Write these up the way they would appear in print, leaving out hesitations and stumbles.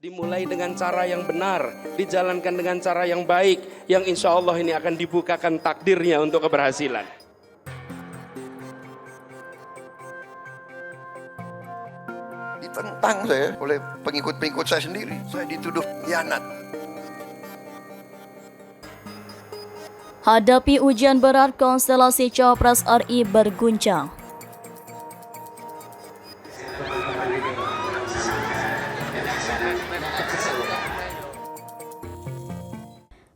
Dimulai dengan cara yang benar, dijalankan dengan cara yang baik, yang insya Allah ini akan dibukakan takdirnya untuk keberhasilan. Ditentang saya oleh pengikut-pengikut saya sendiri. Saya dituduh khianat. Hadapi ujian berat, konstelasi Cawapres RI berguncang.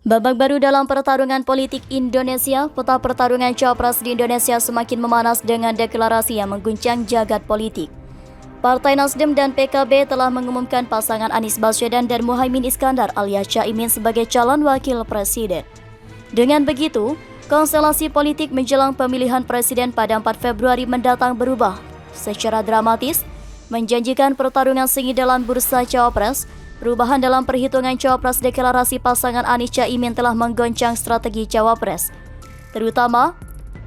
Babak baru dalam pertarungan politik Indonesia, peta pertarungan Cawapres di Indonesia semakin memanas dengan deklarasi yang mengguncang jagat politik. Partai Nasdem dan PKB telah mengumumkan pasangan Anies Baswedan dan Muhaimin Iskandar alias Caimin sebagai calon wakil presiden. Dengan begitu, konstelasi politik menjelang pemilihan presiden pada 4 Februari mendatang berubah secara dramatis, menjanjikan pertarungan sengit dalam bursa Cawapres. Perubahan dalam perhitungan Cawapres, deklarasi pasangan Anies Caimin telah menggoncang strategi Cawapres. Terutama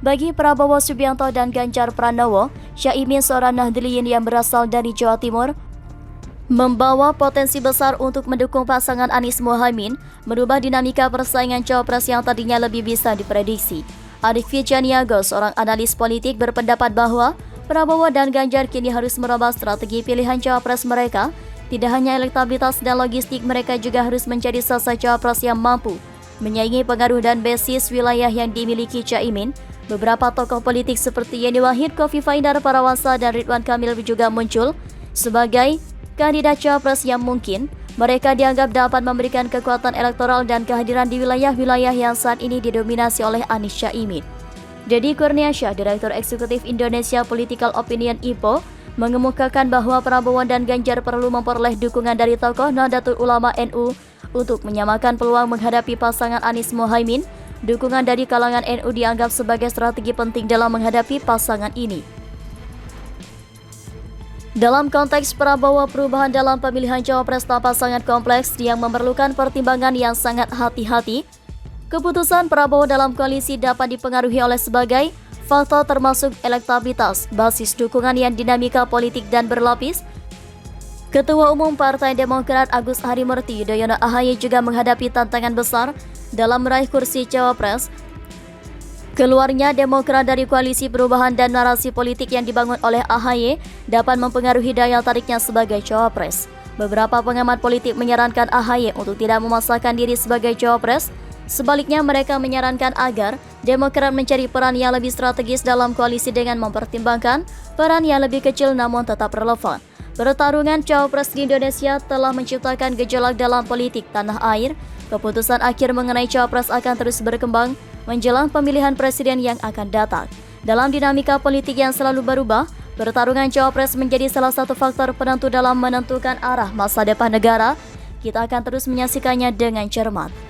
bagi Prabowo Subianto dan Ganjar Pranowo, Caimin seorang Nahdliyin yang berasal dari Jawa Timur membawa potensi besar untuk mendukung pasangan Anies Muhaimin, merubah dinamika persaingan Cawapres yang tadinya lebih bisa diprediksi. Arief Wijaniago, seorang analis politik, berpendapat bahwa Prabowo dan Ganjar kini harus merubah strategi pilihan Cawapres mereka. Tidak hanya elektabilitas dan logistik, mereka juga harus mencari sosok Cawapres yang mampu menyaingi pengaruh dan basis wilayah yang dimiliki Caimin. Beberapa tokoh politik seperti Yeni Wahid, Khofifah Indar Parawansa, dan Ridwan Kamil juga muncul sebagai kandidat Cawapres yang mungkin mereka dianggap dapat memberikan kekuatan elektoral dan kehadiran di wilayah-wilayah yang saat ini didominasi oleh Anies Caimin. Deddy Kurniasyah, Direktur Eksekutif Indonesia Political Opinion IPO, mengemukakan bahwa Prabowo dan Ganjar perlu memperoleh dukungan dari tokoh Nahdlatul Ulama NU untuk menyamakan peluang menghadapi pasangan Anies Muhaimin. Dukungan dari kalangan NU dianggap sebagai strategi penting dalam menghadapi pasangan ini. Dalam konteks Prabowo, perubahan dalam pemilihan Cawapres tampak sangat kompleks yang memerlukan pertimbangan yang sangat hati-hati. Keputusan Prabowo dalam koalisi dapat dipengaruhi oleh sebagai faktor termasuk elektabilitas, basis dukungan yang dinamika politik dan berlapis. Ketua Umum Partai Demokrat Agus Harimurti Yudhoyono AHY juga menghadapi tantangan besar dalam meraih kursi Cawapres. Keluarnya Demokrat dari koalisi perubahan dan narasi politik yang dibangun oleh AHY dapat mempengaruhi daya tariknya sebagai Cawapres. Beberapa pengamat politik menyarankan AHY untuk tidak memasangkan diri sebagai Cawapres. Sebaliknya, mereka menyarankan agar Demokrat mencari peran yang lebih strategis dalam koalisi dengan mempertimbangkan peran yang lebih kecil namun tetap relevan. Pertarungan Cawapres di Indonesia telah menciptakan gejolak dalam politik tanah air. Keputusan akhir mengenai Cawapres akan terus berkembang menjelang pemilihan presiden yang akan datang. Dalam dinamika politik yang selalu berubah, pertarungan Cawapres menjadi salah satu faktor penentu dalam menentukan arah masa depan negara. Kita akan terus menyaksikannya dengan cermat.